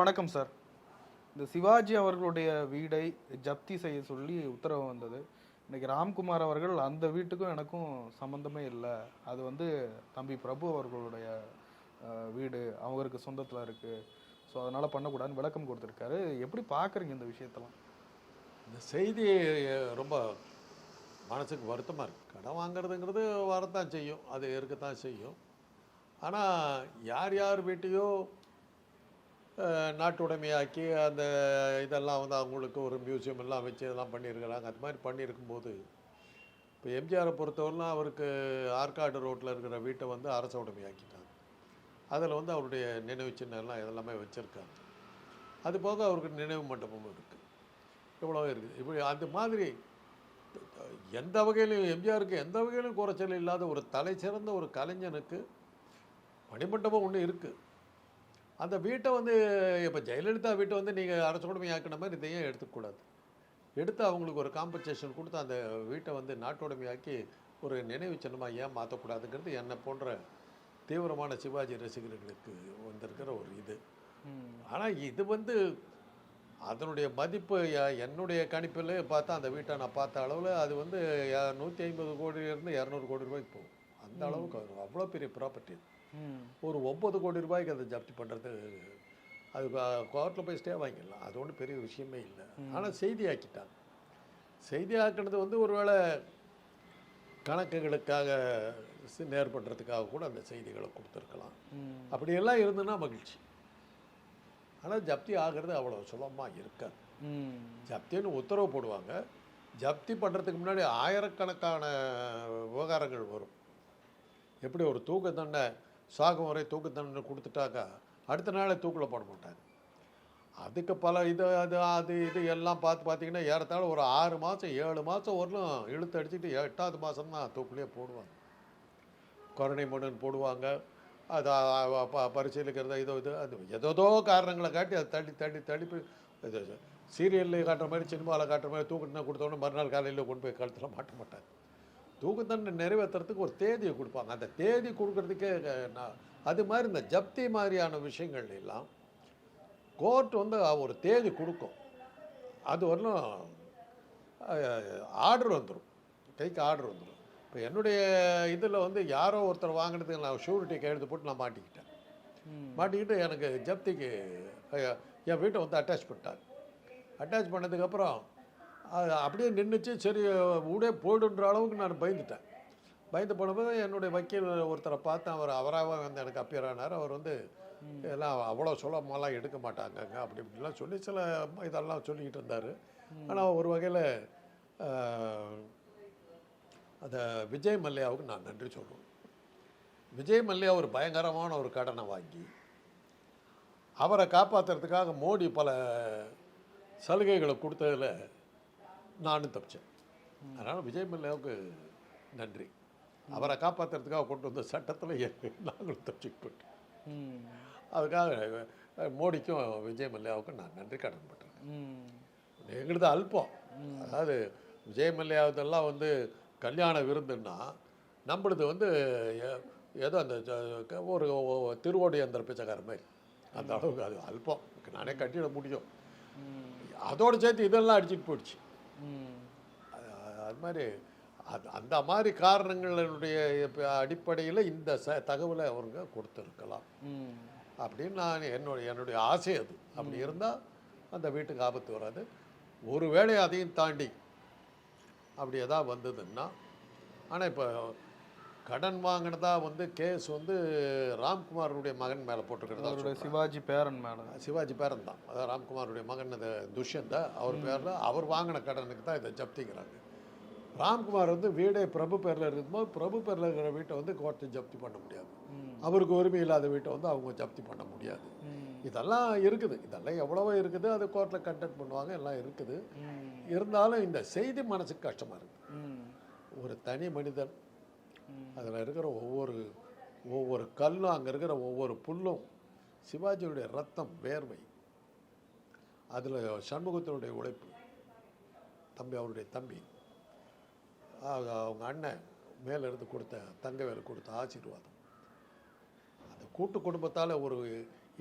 வணக்கம் சார். இந்த சிவாஜி அவர்களுடைய வீடை ஜப்தி செய்ய சொல்லி உத்தரவு வந்தது. இன்னைக்கு ராம்குமார் அவர்கள் அந்த வீட்டுக்கும் எனக்கும் சம்பந்தமே இல்லை, அது வந்து தம்பி பிரபு அவர்களுடைய வீடு, அவருக்கு சொந்தத்தில் இருக்குது, ஸோ அதனால் பண்ணக்கூடாதுன்னு விளக்கம் கொடுத்துருக்காரு. எப்படி பார்க்குறீங்க இந்த விஷயத்தெல்லாம்? இந்த செய்தி ரொம்ப மனசுக்கு வருத்தமாக இருக்குது. கடன் வாங்கிறதுங்கிறது வரத்தான் செய்யும், அது இருக்கத்தான் செய்யும். ஆனால் யார் யார் வீட்டையோ நாட்டுடைமையாக்கி அந்த இதெல்லாம் வந்து அவங்களுக்கு ஒரு மியூசியம் எல்லாம் வச்சு இதெல்லாம் பண்ணியிருக்கிறாங்க. அது மாதிரி பண்ணியிருக்கும்போது இப்போ எம்ஜிஆரை பொறுத்தவரைலாம் அவருக்கு ஆற்காடு ரோட்டில் இருக்கிற வீட்டை வந்து அரச உடைமையாக்கிட்டாங்க. அதில் வந்து அவருடைய நினைவு சின்னம்லாம் இதெல்லாமே வச்சுருக்காங்க. அது போக அவருக்கு நினைவு மண்டபமும் இருக்குது, இவ்வளோ இருக்குது. இப்படி அந்த மாதிரி எந்த வகையிலையும் எம்ஜிஆருக்கு எந்த வகையிலும் குறைச்சல் இல்லாத ஒரு தலை சிறந்த ஒரு கலைஞனுக்கு மணிமண்டபம் ஒன்று இருக்குது. அந்த வீட்டை வந்து இப்போ ஜெயலலிதா வீட்டை வந்து நீங்கள் அரசு உடைமையாக்கின மாதிரி இதையும் எடுத்துக்கூடாது. எடுத்து அவங்களுக்கு ஒரு காம்பன்சேஷன் கொடுத்து அந்த வீட்டை வந்து நாட்டுடைமையாக்கி ஒரு நினைவு சின்னமாக ஏன் மாற்றக்கூடாதுங்கிறது என்னை போன்ற தீவிரமான சிவாஜி ரசிகர்களுக்கு வந்திருக்கிற ஒரு இது. ஆனால் இது வந்து அதனுடைய மதிப்பு என்னுடைய கணிப்பில் பார்த்தா அந்த வீட்டை நான் பார்த்த அளவில் அது வந்து 150 கோடியிலேருந்து 200 கோடி ரூபாய்க்கு போகும். அந்த அளவுக்கு அவ்வளோ பெரிய ப்ராப்பர்ட்டி. ஒரு 9 கோடி ரூபாய்க்கு அதை ஜப்தி பண்ணுறது, அது கோர்ட்டில் போய் ஸ்டே வாங்கிடலாம், அது ஒன்றும் பெரிய விஷயமே இல்லை. ஆனால் செய்தியாக்கிட்டாங்க. செய்தியாக்கினது வந்து ஒருவேளை கணக்குகளுக்காக நேர் பண்ணுறதுக்காக கூட அந்த செய்திகளை கொடுத்துருக்கலாம். அப்படியெல்லாம் இருந்ததுன்னா மகிழ்ச்சி. ஆனால் ஜப்தி ஆகிறது அவ்வளோ சுலபமாக இருக்காது. ஜப்தின்னு உத்தரவு போடுவாங்க. ஜப்தி பண்ணுறதுக்கு முன்னாடி ஆயிரக்கணக்கான விவகாரங்கள் வரும். எப்படி ஒரு தூக்கு தண்டனை சாகு வரை தூக்கு தண்டனை கொடுத்துட்டாக்கா அடுத்த நாளே தூக்கில் போட மாட்டாங்க. அதுக்கு பல இது இது எல்லாம் பார்த்தீங்கன்னா ஏறத்தாழ ஒரு 6 மாதம் 7 மாதம் வரலும் இழுத்து அடிச்சுட்டு 8வது மாதம் தான் தூக்குலேயே போடுவாங்க. கருணை மனுன்னு போடுவாங்க. அது பரிசீலிக்கிறதா இது அது ஏதோ காரணங்களை காட்டி அதை தள்ளி இது சீரியலில் காட்டுற மாதிரி சினிமாவில் காட்டுற மாதிரி தூக்குனா கொடுத்தோன்னே மறுநாள் காலையில் கொண்டு போய் கழுத்தில் மாட்ட மாட்டாங்க. தூக்கு தண்டனை நிறைவேற்றுறதுக்கு ஒரு தேதியை கொடுப்பாங்க. அந்த தேதி கொடுக்கறதுக்கே அது மாதிரி இந்த ஜப்தி மாதிரியான விஷயங்கள் எல்லாம் கோர்ட் வந்து ஒரு தேதி கொடுக்கும். அது வரலும் ஆர்டர் வந்துடும், கைக்கு ஆர்டர் வந்துடும். இப்போ என்னுடைய இதில் வந்து யாரோ ஒருத்தர் வாங்கினதுக்கு நான் ஷூரிட்டி கையெழுத்து போட்டு நான் மாட்டிக்கிட்டு எனக்கு ஜப்திக்கு என் வீட்டை வந்து அட்டாச் பண்ணிட்டாங்க. அட்டாச் பண்ணதுக்கப்புறம் அது அப்படியே நின்றுச்சு. சரி ஊடே போய்டுன்ற அளவுக்கு நான் பயந்து போனபோது என்னுடைய வக்கீல் ஒருத்தரை பார்த்து அவராக வந்து எனக்கு அப்பியர் ஆனார். அவர் வந்து எல்லாம் அவ்வளோ சுலபமாலாம் எடுக்க மாட்டாங்கங்க அப்படி இப்படிலாம் சொல்லி சில இதெல்லாம் சொல்லிக்கிட்டு இருந்தார். ஆனால் ஒரு வகையில் அந்த விஜய் மல்லையாவுக்கு நான் நன்றி சொல்லுவேன். விஜய் மல்லையா ஒரு பயங்கரமான ஒரு கடனை வாங்கி அவரை காப்பாற்றுறதுக்காக மோடி பல சலுகைகளை கொடுத்ததில் நானும் தப்பிச்சேன். அதனால் விஜய் மல்லையாவுக்கு நன்றி. அவரை காப்பாற்றுறதுக்காக கொண்டு வந்த சட்டத்தில் நாங்களும் தப்பிச்சுக்கிட்டோம். அதுக்காக மோடிக்கும் விஜய் மல்லையாவுக்கும் நான் நன்றி கடன் பட்டிருக்கேன். எங்களுது அல்பம். அதாவது விஜய் மல்லையாவதெல்லாம் வந்து கல்யாண விருந்துன்னா நம்மளது வந்து ஏதோ அந்த ஒரு திருவோடி அந்த பிச்சைக்கார மாதிரி அந்த அளவுக்கு அது அல்பம். நானே கட்டிட முடியும். அதோடு சேர்த்து இதெல்லாம் அடிச்சுட்டு போயிடுச்சு. அது மாதிரி அந்த மாதிரி காரணங்களுடைய அடிப்படையில் இந்த தகவலை அவங்க கொடுத்துருக்கலாம் அப்படின்னு நான் என்னுடைய ஆசை. அது அப்படி இருந்தால் அந்த வீட்டுக்கு ஆபத்து வராது. ஒரு வேளை அதையும் தாண்டி அப்படி எதாவது வந்ததுன்னா, ஆனால் இப்போ கடன் வாங்கினதா வந்து கேஸ் வந்து ராம்குமாருடைய மகன் மேலே போட்டுக்கிறதா, சிவாஜி பேரன் மேலே. சிவாஜி பேரன் தான், அதாவது ராம்குமாருடைய மகன் அது துஷ்யந்தா அவர் பேரில் அவர் வாங்கின கடனுக்கு தான் இதை ஜப்திங்கிறாங்க. ராம்குமார் வந்து வீடே பிரபு பேரில் இருக்கும்போது பிரபு பேரில் இருக்கிற வீட்டை வந்து கோர்ட்டு ஜப்தி பண்ண முடியாது. அவருக்கு உரிமை இல்லாத வீட்டை வந்து அவங்க ஜப்தி பண்ண முடியாது. இதெல்லாம் இருக்குது, இதெல்லாம் எவ்வளவோ இருக்குது. அது கோர்ட்டில் கண்டக்ட் பண்ணுவாங்க, எல்லாம் இருக்குது. இருந்தாலும் இந்த செய்தி மனசுக்கு கஷ்டமாக இருக்குது. ஒரு தனி மனிதன், அதில் இருக்கிற ஒவ்வொரு கல்லும், அங்கே இருக்கிற ஒவ்வொரு புல்லும் சிவாஜியுடைய ரத்தம் வேர்வை, அதில் சண்முகத்தினுடைய உழைப்பு, அவருடைய தம்பி அவங்க அண்ணன் மேலிருந்து கொடுத்த தங்கவேலு கொடுத்த ஆசீர்வாதம், அந்த கூட்டு குடும்பத்தால் ஒரு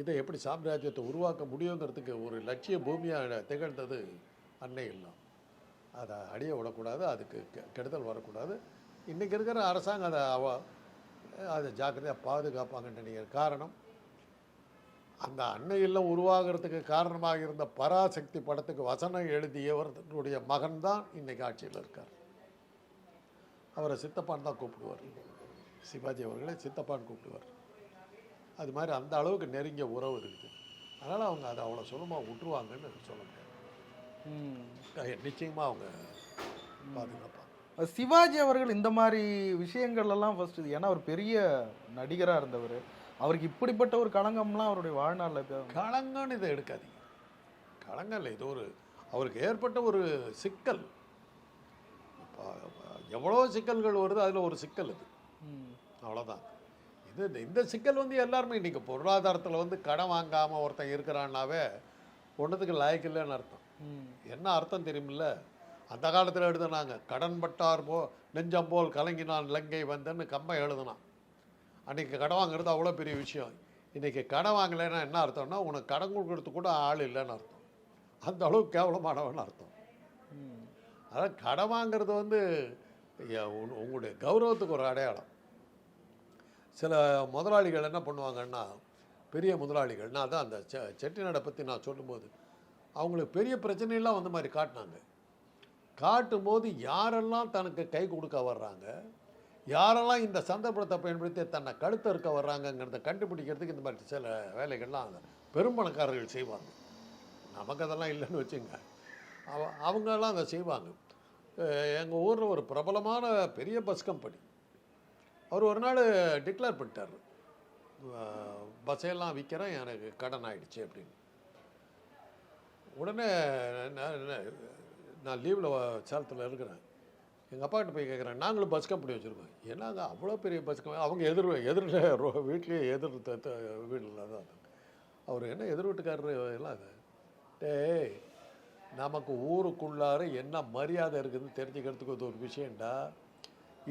இதை எப்படி சாம்ராஜ்யத்தை உருவாக்க முடியுங்கிறதுக்கு ஒரு லட்சிய பூமியாக திகழ்ந்தது அன்னை இல்லம். அதை அடிய விடக்கூடாது, அதுக்கு கெடுதல் வரக்கூடாது. இன்றைக்கி இருக்கிற அரசாங்கம் அதை ஜாக்கிரதையாக பாதுகாப்பாங்கன்னு நினைக்கிற காரணம், அந்த அன்னை இல்லம் உருவாகிறதுக்கு காரணமாக இருந்த பராசக்தி படத்துக்கு வசனம் எழுதியவர்களுடைய மகன்தான் இன்றைக்கி ஆட்சியில் இருக்கார். அவரை சித்தப்பான் தான் கூப்பிடுவார், சிவாஜி அவர்களை சித்தப்பான் கூப்பிடுவார். அது மாதிரி அந்த அளவுக்கு நெருங்கிய உறவு இருக்குது. அதனால் அவங்க அதை அவ்வளோ சுலமாக விட்டுருவாங்கன்னு சொல்ல முடியாது. நிச்சயமாக அவங்க பாதுகாப்பாங்க. சிவாஜி அவர்கள் இந்த மாதிரி விஷயங்கள்லாம் ஃபர்ஸ்ட், ஏன்னா அவர் பெரிய நடிகராக இருந்தவர், அவருக்கு இப்படிப்பட்ட ஒரு களங்கம்லாம் அவருடைய வாழ்நாளில் களங்கம்னு இதை எடுக்காதீங்க. களங்கம் இல்லை, இது ஒரு அவருக்கு ஏற்பட்ட ஒரு சிக்கல். இப்போ எவ்வளோ சிக்கல்கள் வருது, அதில் ஒரு சிக்கல் இது, அவ்வளோதான். இந்த சிக்கல் எல்லாருமே இன்றைக்கி பொருளாதாரத்தில் கடன் வாங்காமல் ஒருத்தன் இருக்கிறான்னாவே ஒன்றுத்துக்கு லாய்க்கு இல்லைன்னு அர்த்தம். என்ன அர்த்தம் தெரியுமில்ல? அந்த காலத்தில் எழுதுனாங்க, கடன் பட்டார் நெஞ்சம் போல் கலங்கினான் லங்கை வந்தேன்னு கம்பை எழுதுனான். அன்றைக்கி கடன் வாங்குறது அவ்வளோ பெரிய விஷயம். இன்றைக்கி கடன் வாங்கலைன்னா என்ன அர்த்தம்னா, உனக்கு கடன் கொடுக்கறது கூட ஆள் இல்லைன்னு அர்த்தம். அந்த அளவுக்கு கேவலமானவன்னு அர்த்தம். அதாவது கடன் வாங்கிறது உங்களுடைய கௌரவத்துக்கு ஒரு அடையாளம். சில முதலாளிகள் என்ன பண்ணுவாங்கன்னா, பெரிய முதலாளிகள், நான் தான் அந்த செட்டிநாடை பற்றி நான் சொல்லும்போது அவங்களுக்கு பெரிய பிரச்சனையெல்லாம் மாதிரி காட்டினாங்க. காட்டும்போது யாரெல்லாம் தனக்கு கை கொடுக்க வர்றாங்க, யாரெல்லாம் இந்த சந்தர்ப்பத்தை பயன்படுத்தி தன்னை கழுத்த இருக்க வர்றாங்கங்கிறத கண்டுபிடிக்கிறதுக்கு இந்த மாதிரி சில வேலைகள்லாம் அந்த பெரும்பணக்காரர்கள் செய்வாங்க. நமக்கு அதெல்லாம் இல்லைன்னு வச்சுங்க, அவங்கெல்லாம் அதை செய்வாங்க. எங்கள் ஊரில் ஒரு பிரபலமான பெரிய பஸ் கம்பெனி, அவர் ஒரு நாள் டிக்ளேர் பண்ணிட்டார், பஸ்ஸையெல்லாம் விற்கிறேன், எனக்கு கடன் ஆகிடுச்சு அப்படின்னு. உடனே நான் லீவில் சேலத்தில் இருக்கிறேன். எங்கள் அப்பாக்கிட்ட போய் கேட்குறேன், நாங்களும் பஸ் கம்பெனி வச்சுருக்கோம். ஏன்னாங்க அவ்வளோ பெரிய பஸ் கம்பெனி, அவங்க எதிரில் வீட்லேயே வீட்டில் தான். அவர் என்ன எதிர் வீட்டுக்காரரு எல்லாம் அது. டேய், நமக்கு ஊருக்குள்ளார என்ன மரியாதை இருக்குதுன்னு தெரிஞ்சுக்கிறதுக்கு அது ஒரு விஷயம்டா.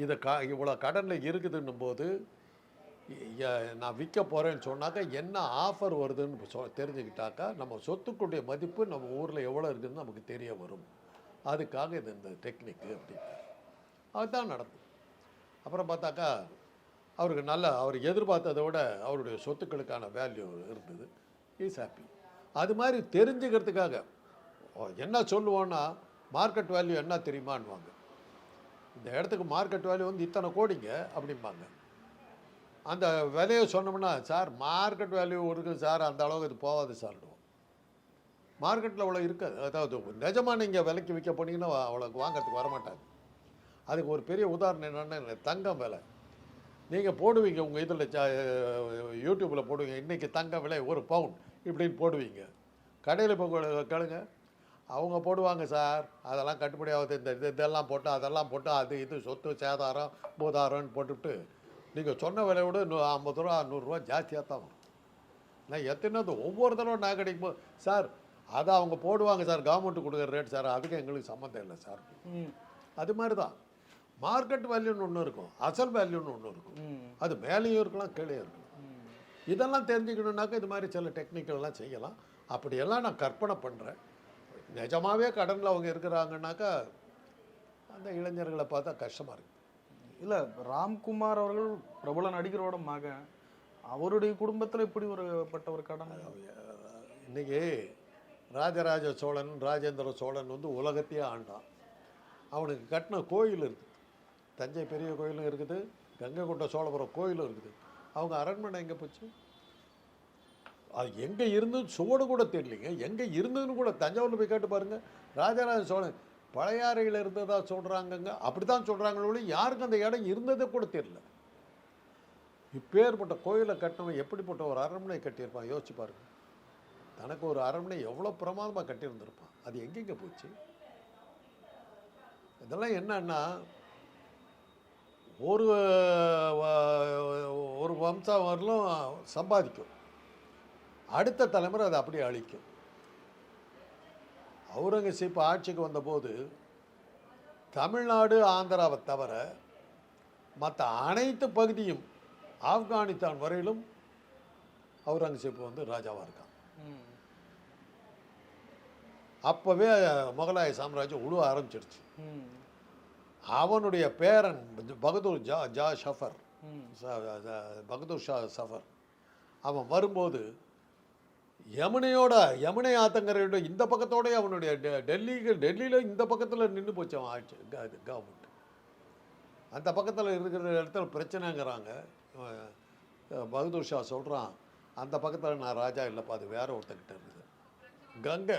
இதை இவ்வளோ கடனில் இருக்குதுன்னும் போது நான் விற்க போகிறேன்னு சொன்னாக்கா என்ன ஆஃபர் வருதுன்னு தெரிஞ்சுக்கிட்டாக்கா நம்ம சொத்துக்குடைய மதிப்பு நம்ம ஊரில் எவ்வளோ இருக்குதுன்னு நமக்கு தெரிய வரும். அதுக்காக இது இந்த டெக்னிக்கு அப்படின்னாரு. அதுதான் நடந்தது. அப்புறம் பார்த்தாக்கா அவருக்கு அவர் எதிர்பார்த்ததை விட அவருடைய சொத்துக்களுக்கான வேல்யூ இருந்தது. Is happy. அது மாதிரி தெரிஞ்சுக்கிறதுக்காக என்ன சொல்லுவோன்னா, மார்க்கெட் வேல்யூ என்ன தெரியுமான்னுவாங்க. இந்த இடத்துக்கு மார்க்கெட் வேல்யூ இத்தனை கோடிங்க அப்படிம்பாங்க. அந்த விலையை சொன்னோம்னா, சார் மார்க்கெட் வேல்யூ இருக்குது சார், அந்த அளவுக்கு இது போகாது சார்டுவோம். மார்க்கெட்டில் அவ்வளோ இருக்காது. அதாவது நிஜமாக நீங்கள் விலைக்கு விற்க போனீங்கன்னா அவ்வளோக்கு வாங்கிறதுக்கு வரமாட்டாங்க. அதுக்கு ஒரு பெரிய உதாரணம் என்னென்னா, தங்கம் விலை நீங்கள் போடுவீங்க, உங்கள் இதில் யூடியூப்பில் போடுவீங்க, இன்றைக்கி தங்க விலை 1 பவுன் இப்படின்னு போடுவீங்க. கடையில் இப்போ கேளுங்க, அவங்க போடுவாங்க, சார் அதெல்லாம் கட்டுப்படி ஆகுது, இதெல்லாம் போட்டு அதெல்லாம் போட்டு அது இது சொத்து சேதாரம் பூதாரம்னு போட்டுவிட்டு நீங்கள் சொன்ன விலையை விட 50 ரூபா 100 ரூபா ஜாஸ்தியாக தான் வரும். நான் எத்தனை ஒவ்வொரு தடவை நான் கிடைக்கும்போது, சார் அதை அவங்க போடுவாங்க சார், கவர்மெண்ட்டு கொடுக்குற ரேட் சார், அதுக்கு எங்களுக்கு சம்மந்தம் இல்லை சார். அது மாதிரி தான் மார்க்கெட் வேல்யூன்னு ஒன்று இருக்கும், அசல் வேல்யூன்னு ஒன்று இருக்கும். அது மேலேயும் இருக்கலாம், கீழே இருக்கலாம். இதெல்லாம் தெரிஞ்சுக்கணுன்னாக்கா இது மாதிரி சில டெக்னிக்கெல்லாம் செய்யலாம். அப்படியெல்லாம் நான் கற்பனை பண்ணுறேன். நிஜமாகவே கடனில் அவங்க இருக்கிறாங்கன்னாக்கா அந்த இளைஞர்களை பார்த்தா கஷ்டமாக இருக்குது. இல்லை, ராம்குமார் அவர்கள் பிரபல நடிகரோட மகன், அவருடைய குடும்பத்தில் இப்படி ஒரு கடன். இன்றைக்கி ராஜராஜ சோழன் ராஜேந்திர சோழன் உலகத்தையே ஆண்டான். அவனுக்கு கட்டின கோயில் இருக்குது, தஞ்சை பெரிய கோயிலும் இருக்குது, கங்கை கொண்ட சோழபுரம் கோயிலும் இருக்குது. அவங்க அரண்மனை எங்கே போச்சு? அது எங்கே இருந்தது சுவடு கூட தெரியலைங்க. எங்கே இருந்ததுன்னு கூட தஞ்சாவூரில் போய் கேட்டு பாருங்கள். ராஜராஜ சோழன் பழையாறையில் இருந்ததா சொல்கிறாங்கங்க, அப்படி தான் சொல்கிறாங்களோ, யாருக்கும் அந்த இடம் இருந்ததே கூட தெரியல. இப்பேற்பட்ட கோயிலை கட்டினவன் எப்படிப்பட்ட ஒரு அரண்மனை கட்டியிருப்பான் யோசிச்சு பாருங்கள். தனக்கு ஒரு அரண்மனை எவ்வளோ பிரமாதமாக கட்டியிருந்திருப்பான். அது எங்கெங்கே போச்சு? இதெல்லாம் என்னன்னா, ஒரு வம்சம் வரலும் சம்பாதிக்கும், அடுத்த தலைமுறை அதை அப்படியே அழிக்கும். அவுரங்கசீப் ஆட்சிக்கு வந்தபோது தமிழ்நாடு ஆந்திராவை தவிர மற்ற அனைத்து பகுதியும் ஆப்கானிஸ்தான் வரையிலும் அவுரங்கசீப் வந்து ராஜாவாக இருக்கான். ம். அப்போவே முகலாய சாம்ராஜ்யம் உழுவ ஆரம்பிச்சிருச்சு. ம். அவனுடைய பேரன் பகதூர் ஜா ஷஃபர், ம். பகதூர் ஷா சஃபர், அவன் வரும்போது யமுனை ஆத்தங்கரையோட இந்த பக்கத்தோடய அவனுடைய டெல்லியில் இந்த பக்கத்தில் நின்று போச்சு அவன் ஆட்சி கவர்மெண்ட். அந்த பக்கத்தில் இருக்கிற இடத்துல பிரச்சனைங்கிறாங்க. பகதூர் ஷா சொல்கிறான், அந்த பக்கத்தில் நான் ராஜா இல்லைப்பா, அது வேற ஒருத்தக்கிட்ட இருக்குது. கங்கை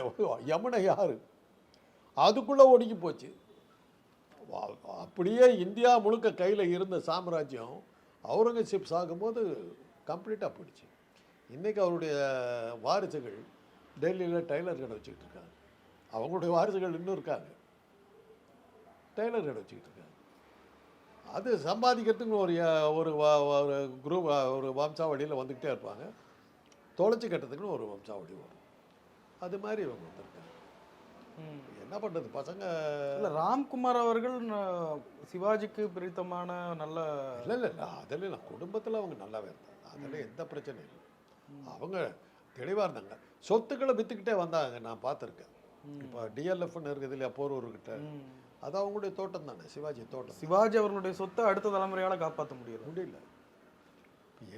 யமுனை யாரு அதுக்குள்ளே ஒடுங்கி போச்சு. அப்படியே இந்தியா முழுக்க கையில் இருந்த சாம்ராஜ்யம் அவுரங்கசீப் சாகும்போது கம்ப்ளீட்டாக போயிடுச்சு. இன்றைக்கி அவருடைய வாரிசுகள் டெல்லியில் டெய்லர் கடை வச்சுக்கிட்டு இருக்காங்க. அவங்களுடைய வாரிசுகள் இன்னும் இருக்காங்க, டெய்லர் கடை வச்சுக்கிட்டு இருக்காங்க. அது சம்பாதிக்கிறதுக்கு ஒரு குரூப், ஒரு வம்சாவளியில் வந்துக்கிட்டே இருப்பாங்க. தொலைச்சி கட்டுறதுக்குன்னு ஒரு வம்சாவளி வரும். அது மாதிரி இவங்க வந்திருக்காங்க. என்ன பண்ணுறது பசங்க. இல்லை, ராம்குமார் அவர்கள் சிவாஜிக்கு பிடித்தமான நல்ல இல்லை அதில் குடும்பத்தில் அவங்க நல்லாவே இருந்தாங்க. அதில் எந்த பிரச்சனையும் இல்லை. அவங்க தெளிவாக இருந்தாங்க. சொத்துக்களை விற்றுக்கிட்டே வந்தாங்க, நான் பார்த்துருக்கேன். இப்போ டிஎல்எஃப்னு இருக்குது இல்லையா போரூர்கிட்ட, அது அவங்களுடைய தோட்டம் தானே, சிவாஜி தோட்டம். சிவாஜி அவர்களுடைய சொத்தை அடுத்த தலைமுறையால் காப்பாற்ற முடியல.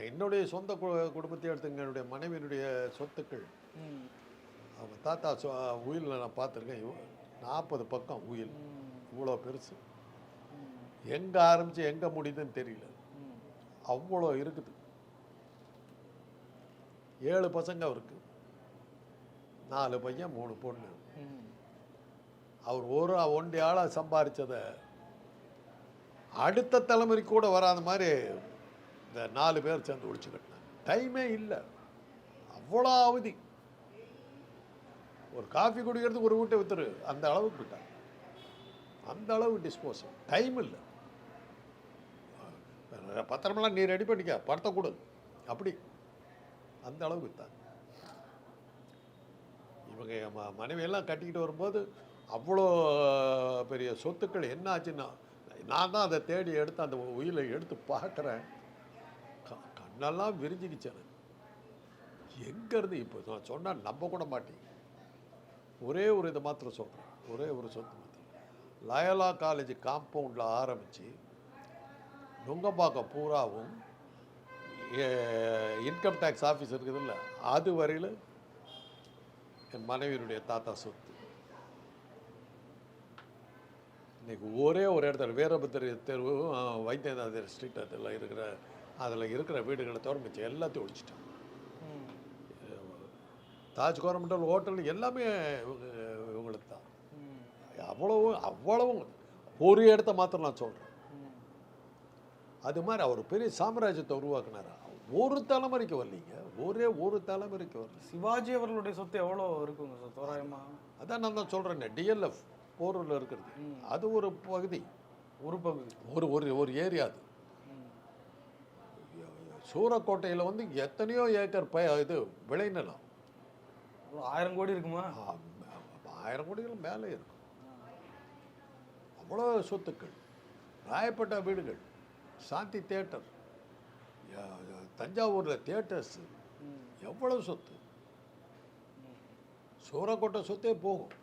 என்னுடைய சொந்த குடும்பத்தை எடுத்துங்க, என்னுடைய மனைவியினுடைய சொத்துக்கள், அவங்க தாத்தா உயிலில் நான் பார்த்துருக்கேன். 40 பக்கம் உயில், இவ்வளோ பெருசு. எங்கே ஆரம்பித்து எங்கே முடியுதுன்னு தெரியல, அவ்வளோ இருக்குது. 7 பசங்க அவருக்கு, 4 பையன் 3 பொண்ணு. அவர் ஒன்றே ஆளாக சம்பாதிச்சதை அடுத்த தலைமுறைக்கு கூட வராத மாதிரி இந்த 4 பேர் சேர்ந்து ஒழிச்சு கட்டினாங்க. டைமே இல்லை, அவ்வளோ அவதி. ஒரு காஃபி குடிக்கிறதுக்கு ஒரு வீட்டை வித்துரு, அந்த அளவுக்கு விட்டாங்க. அந்த அளவுக்கு டிஸ்போசல், டைம் இல்லை. பத்திரமெல்லாம் நீ ரெடி பண்ணிக்க, படத்தை கொடு, அப்படி அந்த அளவுக்கு வித்தாங்க. இவங்க மனைவியெல்லாம் கட்டிக்கிட்டு வரும்போது அவ்வளோ பெரிய சொத்துக்கள் என்ன ஆச்சுன்னா, நான் தான் அதை தேடி எடுத்து அந்த உயிரை எடுத்து பார்க்குறேன், கண்ணெல்லாம் விரிஞ்சிக்கிச்சேன். எங்கேருந்து இப்போ நான் சொன்னால் நம்ப கூட மாட்டேங்க. ஒரே ஒரு இதை மாத்திரம் சொல்கிறேன், ஒரே ஒரு சொத்து மாத்திரம். லயோலா காலேஜ் காம்பவுண்டில் ஆரம்பித்து நுங்கம்பாக்கம் பூராவும் இன்கம் டேக்ஸ் ஆஃபீஸ் இருக்குது இல்லை, அது வரையில் என் மனைவியினுடைய தாத்தா சொத்து. இன்றைக்கி ஒரே ஒரு இடத்துல வீரபத்திர தெருவு, வைத்தியநாதர் ஸ்ட்ரீட், அதில் இருக்கிற வீடுகளை தவிர மிச்சம் எல்லாத்தையும் ஒழிச்சிட்டாங்க. தாஜ் கோரமண்டல் ஹோட்டல் எல்லாமே இவங்களுக்கு தான். அவ்வளவும் ஒரு இடத்த மாத்திரம் நான் சொல்கிறேன். அது மாதிரி அவர் பெரிய சாம்ராஜ்யத்தை உருவாக்குனார். ஒரு தலைமுறைக்கு வரலீங்க, ஒரு தலைமுறைக்கு வரல. சிவாஜி அவர்களுடைய சொத்து எவ்வளோ இருக்குங்க சார் தோராயமா? அதான் நான் தான் சொல்கிறேன், டிஎல்எஃப் போரூரில் இருக்கிறது, அது ஒரு பகுதி, ஒரு ஏரியா. அது சூரக்கோட்டையில் வந்து எத்தனையோ ஏக்கர் இது விளைநிலம், 1000 கோடி இருக்குமா? 1000 கோடிகள் மேலே இருக்கும். அவ்வளோ சொத்துக்கள், ராயப்பேட்டை வீடுகள், சாந்தி தியேட்டர், தஞ்சாவூரில் தியேட்டர்ஸ், எவ்வளோ சொத்து. சூரக்கோட்டை சொத்தே போகும்.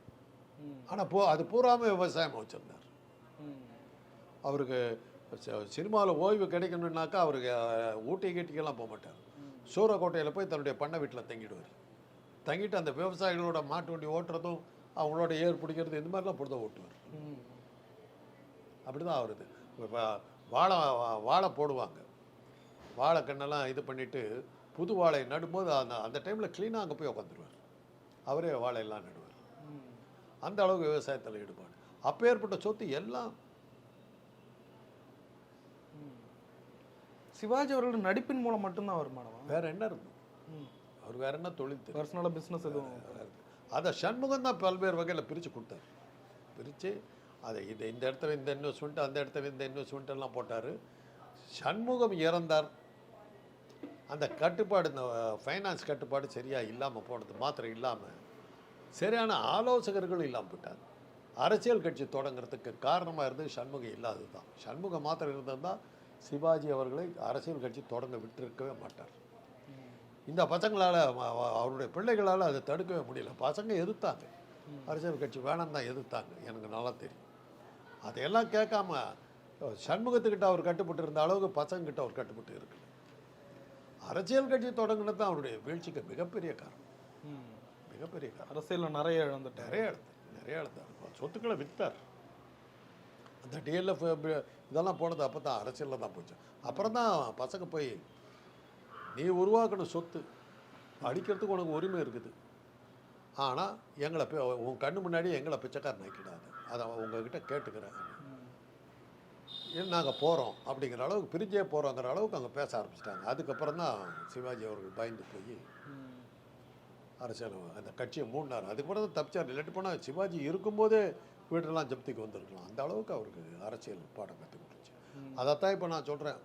ஆனால் அது பூராமல் விவசாயம் வச்சுருந்தார். அவருக்கு சினிமாவில் ஓய்வு கிடைக்கணுன்னாக்கா அவருக்கு ஊட்டி கீட்டிக்கெல்லாம் போக மாட்டார். சூரக்கோட்டையில் போய் தன்னுடைய பண்ணை வீட்டில் தங்கிடுவார். தங்கிட்டு அந்த விவசாயிகளோட மாட்டு வண்டி ஓட்டுறதும் அவங்களோட ஏர் பிடிக்கிறது இந்த மாதிரிலாம் பொழுத ஓட்டுவார். அப்படி தான் அவருது. இப்போ வாழை போடுவாங்க, வாழை கண்ணெல்லாம் இது பண்ணிவிட்டு புது வாழை நடும்போது அந்த டைமில் க்ளீனாக அங்கே போய் உட்காந்துருவார். அவரே வாழையெல்லாம் நடுவார். அந்த அளவுக்கு விவசாயத்தில் ஈடுபாடு. அப்போ ஏற்பட்ட சொத்து எல்லாம். சிவாஜி அவர்கள் நடிப்பின் மூலம் மட்டும்தான் வருமானம், வேற என்ன இருக்கும்? அவர் வேற என்ன தொழில், பர்சனலாக பிஸ்னஸ் எதுவும்? அதை சண்முகம் தான் பல்வேறு வகையில் பிரித்து கொடுத்தார். பிரித்து அதை இந்த இடத்துல இந்த இன்வெஸ்ட்மெண்ட், அந்த இடத்துல இந்த இன்வெஸ்ட்மெண்ட் எல்லாம் போட்டார். சண்முகம் இறந்தார். அந்த கட்டுப்பாடு, இந்த ஃபைனான்ஸ் கட்டுப்பாடு சரியாக இல்லாமல் போனது மாத்திரம் இல்லாமல் சரியான ஆலோசகர்களும் இல்லாமல் போட்டார். அரசியல் கட்சி தொடங்குறதுக்கு காரணமாக இருந்தது சண்முகம் இல்லாதது தான். சண்முகம் மாத்திரம் இருந்திருந்தால் சிவாஜி அவர்களை அரசியல் கட்சி தொடங்க விட்டிருக்கவே மாட்டார். இந்த பசங்களால் அவருடைய பிள்ளைகளால் அதை தடுக்கவே முடியல. பசங்க எதிர்த்தாங்க, அரசியல் கட்சி வேணாம் தான் எதிர்த்தாங்க, எனக்கு நல்லா தெரியும். அதையெல்லாம் கேட்காம சண்முகத்துக்கிட்ட அவர் கட்டுப்பட்டு இருந்த அளவுக்கு பசங்கக்கிட்ட அவர் கட்டுப்பட்டு இருக்கு. அரசியல் கட்சி தொடங்கினது தான் அவருடைய வீழ்ச்சிக்கு மிகப்பெரிய காரணம். மிகப்பெரிய காரணம். அரசியலில் நிறைய இழந்துட்டார். நிறைய இழந்தார். சொத்துக்களை விற்றார். அந்த டிஎல்எஃப் இதெல்லாம் போனது அப்போ தான் அரசியலில் தான் போச்சு. அப்புறம் தான் பசங்க போய் நீ உருவாக்கணும் சொத்து, அடிக்கிறதுக்கு உனக்கு உரிமை இருக்குது, ஆனால் எங்களை உன் கண்ணு முன்னாடி எங்களை பிச்சைக்காரன் ஆக்கிடாது, அதை உங்ககிட்ட கேட்டுக்கிறேன், நாங்கள் போகிறோம் அப்படிங்கிற அளவுக்கு, பிரிஞ்சே போகிறோங்கிற அளவுக்கு அங்கே பேச ஆரம்பிச்சிட்டாங்க. அதுக்கப்புறம் தான் சிவாஜி அவர்கள் பயந்து போய் அரசியல் அந்த கட்சியை மூடினார். அதுக்கப்புறம் தான் தப்பிச்சார். இல்லாட்டி போனால் சிவாஜி இருக்கும்போதே வீட்டெல்லாம் ஜப்திக்கு வந்திருக்கலாம். அந்த அளவுக்கு அவருக்கு அரசியல் பாடம் கற்றுக் கொடுத்துச்சு. அதைத்தான் இப்போ நான் சொல்கிறேன்,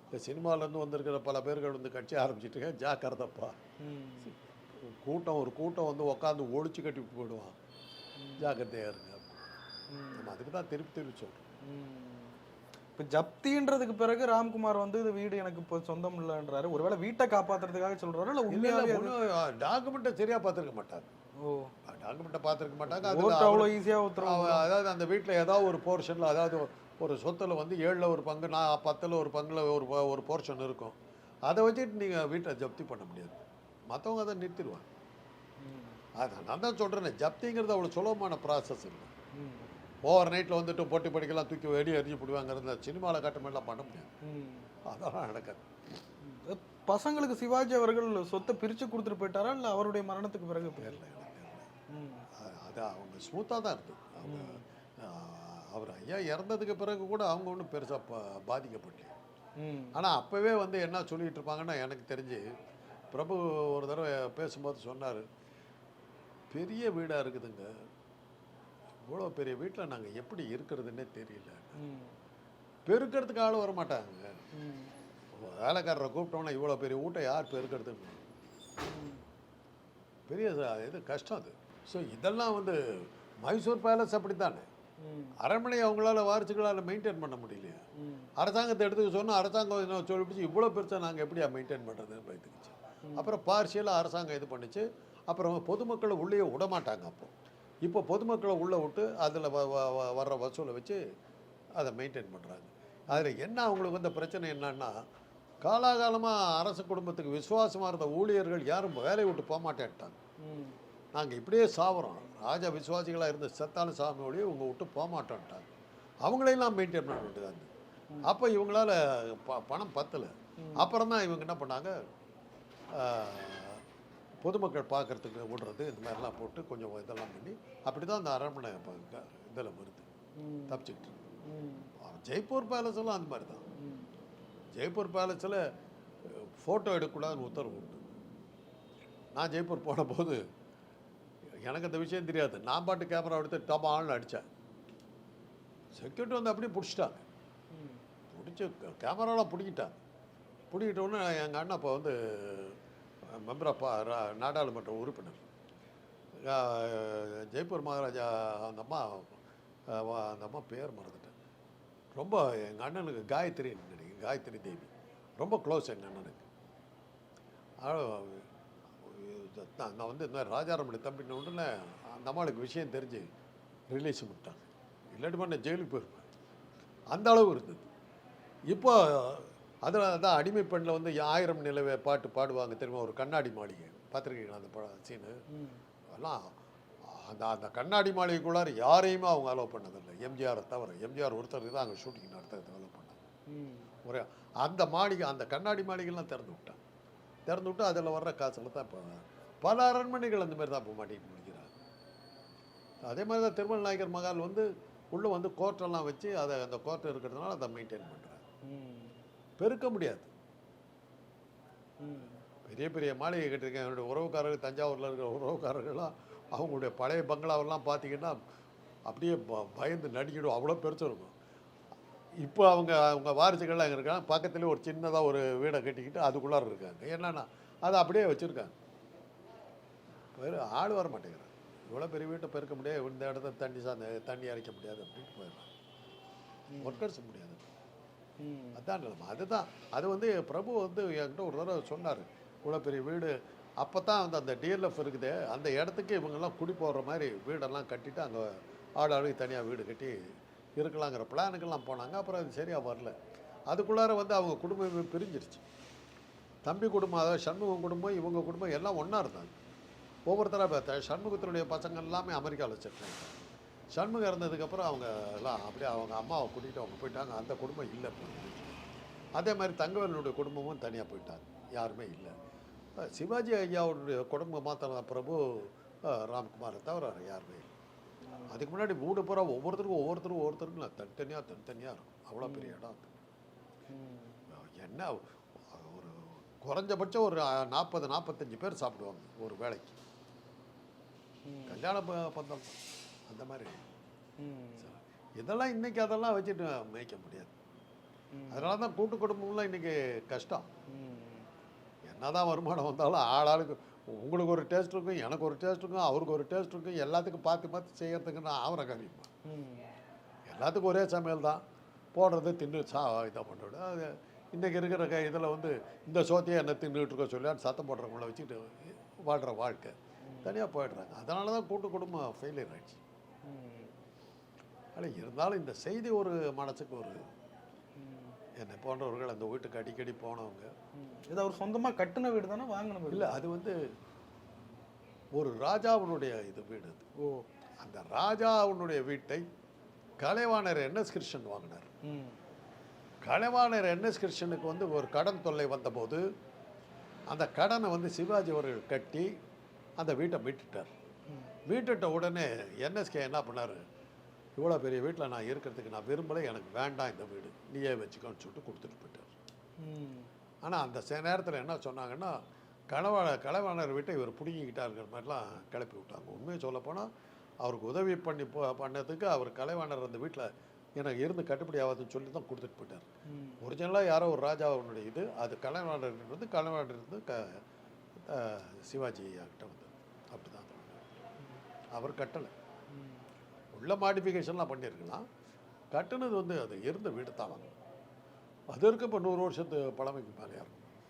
இந்த சினிமாவிலேருந்து வந்திருக்கிற பல பேர்கள் வந்து கட்சி ஆரம்பிச்சிட்டு ஜாக்கிரதப்பா, கூட்டம் ஒரு கூட்டம் வந்து உட்காந்து ஒழிச்சு கட்டி போயிடுவான், ஜாக்கிரதையாக இருங்க. நம்ம அதுக்கு தான் திருப்பி சொல்கிறோம். இப்போ ஜப்தின்றதுக்கு பிறகு ராம்குமார் வந்து இது வீடு எனக்கு இப்போ சொந்தம் இல்லைன்றாரு. ஒருவேளை வீட்டை காப்பாற்றுறதுக்காக சொல்கிறாரு, இல்லை உண்மையாகவே டாக்குமெண்ட்டை சரியாக பார்த்துருக்க மாட்டாங்க. டாக்குமெண்ட்டை பார்த்துருக்க மாட்டாங்க. அது அவ்வளோ ஈஸியாக உத்தரவு. அதாவது அந்த வீட்டில் ஏதாவது ஒரு போர்ஷனில், அதாவது ஒரு சொத்தில் வந்து 7ல் ஒரு பங்கு, 10ல் ஒரு பங்கில் ஒரு போர்ஷன் இருக்கும். அதை வச்சுட்டு நீங்கள் வீட்டை ஜப்தி பண்ண முடியாது. மற்றவங்க அதை நிறுத்திடுவாங்க. அதை நான் தான் சொல்கிறேன், ஜப்திங்கிறது அவ்வளோ சுலபமான ப்ராசஸ் இல்லை. ஓவர் நைட்டில் வந்துட்டு போட்டி படிக்கலாம் தூக்கி வெளியே எரிஞ்சு போடுவாங்கிறத சினிமாவில் கட்டமெல்லாம் பண்ண முடியாது. அதெல்லாம் நடக்காது. பசங்களுக்கு சிவாஜி அவர்கள் சொத்தை பிரித்து கொடுத்துட்டு போயிட்டாரா, இல்லை அவருடைய மரணத்துக்கு பிறகு தெரியல, அது அவங்க ஸ்மூத்தாக தான் இருந்தது. அவங்க அவர் ஐயா இறந்ததுக்கு பிறகு கூட அவங்க ஒன்றும் பெருசாக பாதிக்கப்படல. ஆனால் அப்போவே வந்து என்ன சொல்லிகிட்டு இருப்பாங்கன்னா, எனக்கு தெரிஞ்சு பிரபு ஒரு தடவை பேசும்போது சொன்னார், பெரிய வீடாக இருக்குதுங்க, இவ்வளோ பெரிய வீட்டில் நாங்கள் எப்படி இருக்கிறதுன்னே தெரியல, பெருக்கிறதுக்கு ஆள் வர மாட்டாங்க, வேலைக்காரரை கூப்பிட்டோம்னா இவ்வளோ பெரிய வீட்டை யார் பெருக்கிறதுன்னு, பெரிய இது கஷ்டம் அது. ஸோ இதெல்லாம் வந்து மைசூர் பேலஸ் அப்படி தானே, அரண்மனை அவங்களால வாரிசுகளால் மெயின்டைன் பண்ண முடியலையா, அரசாங்கத்தை எடுத்துக்க சொன்னால் அரசாங்கம் சொல்லிப்பிடிச்சு இவ்வளோ பெருசாக நாங்கள் எப்படியா மெயின்டைன் பண்ணுறதுன்னு பயத்துக்குச்சு. அப்புறம் பார்ஷியலாக அரசாங்கம் இது பண்ணிச்சு. அப்புறம் பொதுமக்களை உள்ளே விட மாட்டாங்க. இப்போ பொதுமக்களை உள்ளே விட்டு அதில் வர்ற வசூலை வச்சு அதை மெயின்டைன் பண்ணுறாங்க. அதில் என்ன அவங்களுக்கு வந்த பிரச்சனை என்னன்னா, காலாகாலமாக அரசு குடும்பத்துக்கு விசுவாசமாக இருந்த ஊழியர்கள் யாரும் வேலையை விட்டு போக மாட்டேன்ட்டாங்க. நாங்கள் இப்படியே சாப்பிட்றோம், ராஜா விசுவாசிகளாக இருந்த செத்தாலும் சாமி ஒழிய இவங்க விட்டு போக மாட்டோன்ட்டாங்க. அவங்களையெல்லாம் மெயின்டைன் பண்ண வேண்டியதாக இருந்தது. அப்போ இவங்களால பணம் பத்தலை. அப்புறம் தான் இவங்க என்ன பண்ணாங்க, பொதுமக்கள் பார்க்குறதுக்கு விடுறது இந்த மாதிரிலாம் போட்டு கொஞ்சம் இதெல்லாம் பண்ணி அப்படி தான் அந்த அரண்மனை இதில் வருது, தப்பிச்சுக்கிட்டு. ஜெய்ப்பூர் பேலஸ்லாம் அந்த மாதிரி தான். ஜெய்ப்பூர் பேலஸில் ஃபோட்டோ எடுக்கக்கூடாதுன்னு உத்தரவு உண்டு. நான் ஜெய்ப்பூர் போன போது எனக்கு அந்த விஷயம் தெரியாது. நான் பாட்டு கேமரா எடுத்து டபால்னு அடித்தேன். செக்யூரிட்டி வந்து அப்படியே பிடிச்சிட்டாங்க. பிடிச்சி கேமராலாம் பிடிக்கிட்டாங்க. பிடிக்கிட்டோன்னே எங்கள் அண்ணன் அப்போ வந்து மெம்பர் ஆஃப் நாடாளுமன்ற உறுப்பினர், ஜெய்ப்பூர் மகாராஜா அந்த அம்மா பேர் மறந்துட்டேன். ரொம்ப எங்கள் அண்ணனுக்கு காயத்ரி தேவி ரொம்ப க்ளோஸ் எங்கள் அண்ணனுக்கு. நான் வந்து இந்த மாதிரி ராஜாராமணி தம்பின்னு ஒன்றுல அந்த அம்மாளுக்கு விஷயம் தெரிஞ்சு ரிலீஸ் விட்டாங்க. இல்லாட்டி பண்ண ஜெயிலுக்கு போயிருப்பேன், அந்த அளவு இருந்தது. இப்போ அதில் தான் அடிமை பெண்ணில் வந்து 1000 நிலவே பாட்டு பாடுவாங்க தெரியுமா, ஒரு கண்ணாடி மாளிகை பார்த்துருக்கீங்களா அந்த சீனு? அதெல்லாம் அந்த கண்ணாடி மாளிகைக்குள்ளார யாரையுமே அவங்க அலோவ் பண்ணதில்லை, எம்ஜிஆரை தவிர. எம்ஜிஆர் ஒருத்தருக்கு தான் அங்கே ஷூட்டிங் நடத்துறதுக்கு அலோவ் பண்ணாங்க. ஒரே அந்த மாளிகை, அந்த கண்ணாடி மாளிகைலாம் திறந்து விட்டாங்க. திறந்து விட்டு அதில் வர்ற காசில் தான் இப்போ பல அரண்மனைகள் அந்த மாதிரி தான் இப்போ மாட்டிகிட்டு முடிக்கிறாங்க. அதே மாதிரி தான் திருமல் நாயக்கர் மகால் வந்து உள்ளே வந்து கோர்ட்டெல்லாம் வச்சு அதை அந்த கோர்ட் இருக்கிறதுனால அதை மெயின்டைன் பண்ணுறாங்க. பெருக்க முடியாது. பெரிய பெரிய மாளிகை கட்டிருக்கேன். என்னுடைய உறவுக்காரர்கள், தஞ்சாவூரில் இருக்கிற உறவுக்காரர்கள்லாம் அவங்களுடைய பழைய பங்களாவெல்லாம் பார்த்தீங்கன்னா அப்படியே பயந்து நடிக்கிடும், அவ்வளோ பெருசு இருக்கும். இப்போ அவங்க வாரிசுகள்லாம் அங்கே இருக்காங்க. பக்கத்துலேயே ஒரு சின்னதாக ஒரு வீடை கட்டிக்கிட்டு அதுக்குள்ளார இருக்காங்க. என்னன்னா அதை அப்படியே வச்சுருக்காங்க. ஆள் வர மாட்டேங்கிறாங்க. இவ்வளோ பெரிய வீட்டை பெருக்க முடியாது, இந்த இடத்த தண்ணி அரைக்க முடியாது அப்படின்ட்டு போயிடலாம். ஒர்க்கர்ஸ் முடியாது. அதான் நிலைமை. அதுதான் அது வந்து பிரபு வந்து என்கிட்ட ஒரு தடவை சொன்னார், இவ்வளோ பெரிய வீடு. அப்போ தான் வந்து அந்த டிஎல்எஃப் இருக்குது, அந்த இடத்துக்கு இவங்கெல்லாம் குடி போடுற மாதிரி வீடெல்லாம் கட்டிட்டு அங்கே ஆளுக்கு தனியாக வீடு கட்டி இருக்கலாங்கிற பிளானுக்கெல்லாம் போனாங்க. அப்புறம் அது சரியாக வரல. அதுக்குள்ளார வந்து அவங்க குடும்பமே பிரிஞ்சிருச்சு. தம்பி குடும்பம், அதாவது சண்முகம் குடும்பம், இவங்க குடும்பம் எல்லாம் ஒன்றா இருந்தாங்க. ஒவ்வொருத்தராக பார்த்தா சண்முகத்தினுடைய பசங்க எல்லாமே அமெரிக்காவில் செட்டில் ஆகிட்டாங்க. சண்முகம் இறந்ததுக்கப்புறம் அவங்க எல்லாம் அப்படியே அவங்க அம்மாவை கூட்டிகிட்டு அவங்க போயிட்டாங்க. அந்த குடும்பம் இல்லை. அதே மாதிரி தங்கவேலனுடைய குடும்பமும் தனியாக போயிட்டாங்க, யாருமே இல்லை. சிவாஜி ஐயாவுடைய குடும்பம் மாத்திரம் பிரபு ராம்குமாரை தவிர யாருமே இல்லை. அதுக்கு முன்னாடி வீடு பூரா ஒவ்வொருத்தருக்கும் தனித்தனியாக இருக்கும். அவ்வளோ பெரிய இடம் அது. என்ன ஒரு குறைஞ்சபட்சம் ஒரு 40-45 பேர் சாப்பிடுவாங்க ஒரு வேளைக்கு. கல்யாண பந்தல் அந்த மாதிரி. இதெல்லாம் இன்னைக்கு அதெல்லாம் வச்சுட்டு மேய்க்க முடியாது. அதனால தான் கூட்டு குடும்பம்லாம் இன்னைக்கு கஷ்டம். என்னதான் வருமானம் வந்தாலும் ஆளாளுக்கு உங்களுக்கு ஒரு டேஸ்ட் இருக்கும், எனக்கு ஒரு டேஸ்ட் இருக்கும், அவருக்கு ஒரு டேஸ்ட் இருக்கும். எல்லாத்துக்கும் பார்த்து செய்யறதுக்கு நான் ஆவர காரியமா. எல்லாத்துக்கும் ஒரே சமையல் தான் போடுறது, தின்னு இதை பண்ணுறது. அது இன்றைக்கி இருக்கிற இதில் வந்து இந்த சோத்தையை என்ன தின்னுட்டு இருக்க சொல்லி சத்தம் போடுறவங்கள வச்சுக்கிட்டு வாழ்கிற வாழ்க்கை தனியாக போயிடுறாங்க. அதனால தான் கூட்டு குடும்பம் ஃபெயிலியர் ஆகிடுச்சு. ஆனால் இருந்தாலும் இந்த செய்தி ஒரு மனசுக்கு ஒரு என்னை போன்றவர்கள் அந்த வீட்டுக்கு அடிக்கடி போனவங்க. இது அவர் சொந்தமாக கட்டின வீடு தானே, வாங்கின வீடு இல்லை. அது வந்து ஒரு ராஜாவுடைய இது வீடு அது. ஓ. அந்த ராஜாவுடைய வீட்டை கலைவாணர் என்எஸ் கிருஷ்ணன் வாங்கினார். கலைவாணர் என்எஸ் கிருஷ்ணனுக்கு வந்து ஒரு கடன் தொல்லை வந்தபோது அந்த கடனை வந்து சிவாஜி அவர்கள் கட்டி அந்த வீட்டை மீட்டுட்டார். மீட்டுட்ட உடனே என்எஸ்கே என்ன பண்ணார், இவ்வளோ பெரிய வீட்டில் நான் இருக்கிறதுக்கு நான் விரும்பலை, எனக்கு வேண்டாம் இந்த வீடு, நீயே வச்சுக்கோன்னு சொல்லிட்டு கொடுத்துட்டு போயிட்டார். ஆனால் அந்த நேரத்தில் என்ன சொன்னாங்கன்னா, கலைவாணர் வீட்டை இவர் பிடிங்கிக்கிட்டாருங்கிற மாதிரிலாம் கிளப்பி விட்டாங்க. உண்மையை சொல்லப்போனால் அவருக்கு உதவி பண்ணதுக்கு அவர் கலைவாணர் அந்த வீட்டில் எனக்கு இருந்து கட்டுப்படி ஆகாதுன்னு சொல்லி தான் கொடுத்துட்டு போயிட்டார். ஒரிஜினலாக யாரோ ஒரு ராஜாவுடைய இது, அது கலைவாணர் வந்து கலைவாணர் இருந்து சிவாஜி கிட்ட வந்தது. அப்படி தான் அவர் கட்டலை. உள்ள மாடிஃபிகேஷன்லாம் பண்ணியிருக்கலாம். கட்டுனது வந்து அது இருந்த வீடு தான். அது இருக்க இப்போ 100 வருஷத்து பழமைக்கு மேலே இருக்கும்.